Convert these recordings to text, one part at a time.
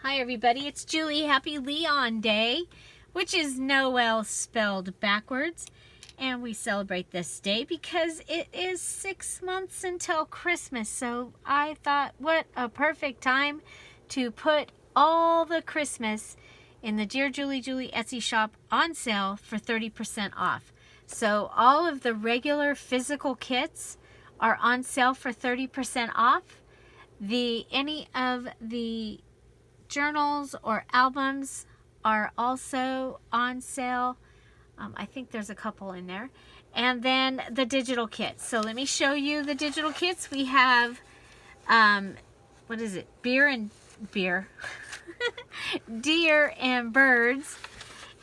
Hi everybody, it's Julie. Happy Leon Day, which is Noel spelled backwards. And we celebrate this day because it is 6 months until Christmas. So I thought, what a perfect time to put all the Christmas in the Dearjuliejulie Etsy shop on sale for 30% off. So all of the regular physical kits are on sale for 30% off. Any of the journals or albums are also on sale. I think there's a couple in there. And then the digital kits. So let me show you the digital kits. We have, what is it? Deer and birds.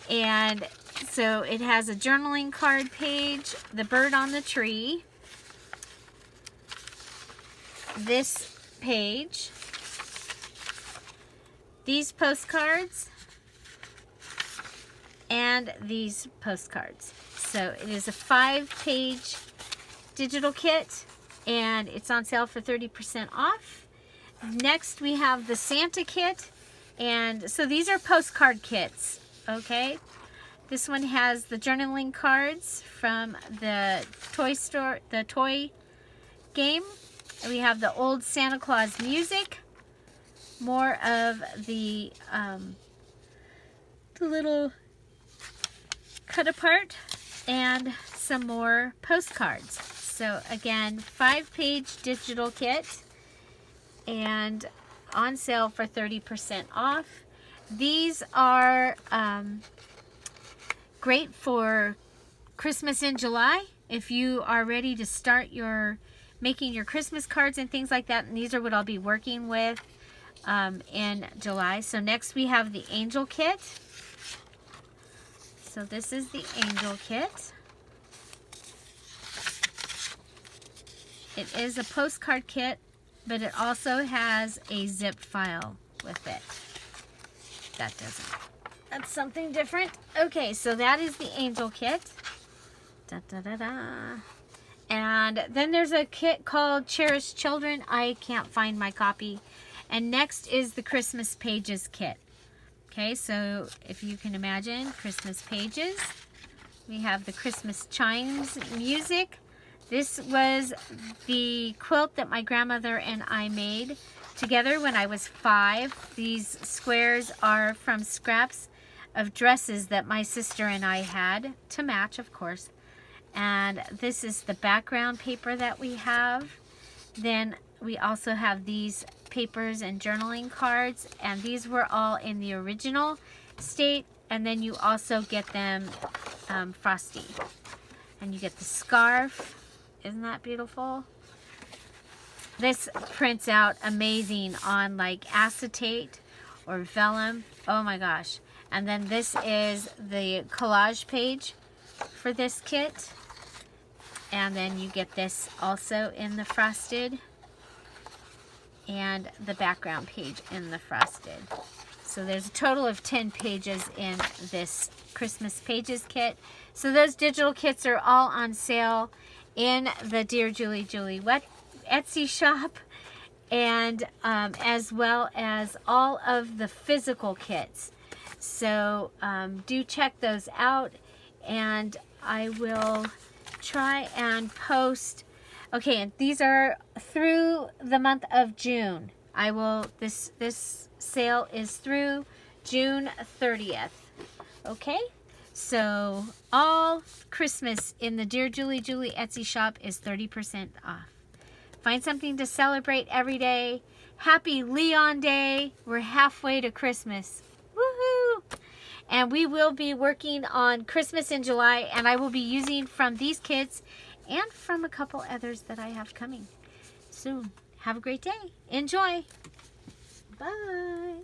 And so it has a journaling card page, the bird on the tree, this page, these postcards, and these postcards. So it is a 5-page digital kit and it's on sale for 30% off. Next we have the Santa kit, and so these are postcard kits, okay? This one has the journaling cards from the toy game. And we have the old Santa Claus music, more of the little cut apart, and some more postcards. So again, 5-page digital kit and on sale for 30% off. These are great for Christmas in July if you are ready to start making your Christmas cards and things like that. And these are what I'll be working with in July. So next we have the angel kit. So this is the angel kit. It is a postcard kit, but it also has a zip file with it. That's something different. Okay, so that is the angel kit. Da, da, da, da. And then there's a kit called Cherished Children. I can't find my copy. And next is the Christmas Pages kit. Okay, so if you can imagine, Christmas pages. We have the Christmas chimes music. This was the quilt that my grandmother and I made together when I was 5. These squares are from scraps of dresses that my sister and I had to match, of course. And this is the background paper that we have. Then we also have these papers and journaling cards, and these were all in the original state, and then you also get them frosty. And you get the scarf. Isn't that beautiful? This prints out amazing on like acetate or vellum. Oh my gosh. And then this is the collage page for this kit. And then you get this also in the frosted, and the background page in the frosted. So there's a total of 10 pages in this Christmas Pages kit. So those digital kits are all on sale in the Dearjuliejulie Etsy shop, and as well as all of the physical kits. So do check those out, and I will try and post. Okay, and these are through the month of June. This sale is through June 30th. Okay, so all Christmas in the Dearjuliejulie Etsy shop is 30% off. Find something to celebrate every day. Happy Leon Day. We're halfway to Christmas. Woohoo! And we will be working on Christmas in July, and I will be using from these kits and from a couple others that I have coming soon. Have a great day. Enjoy. Bye.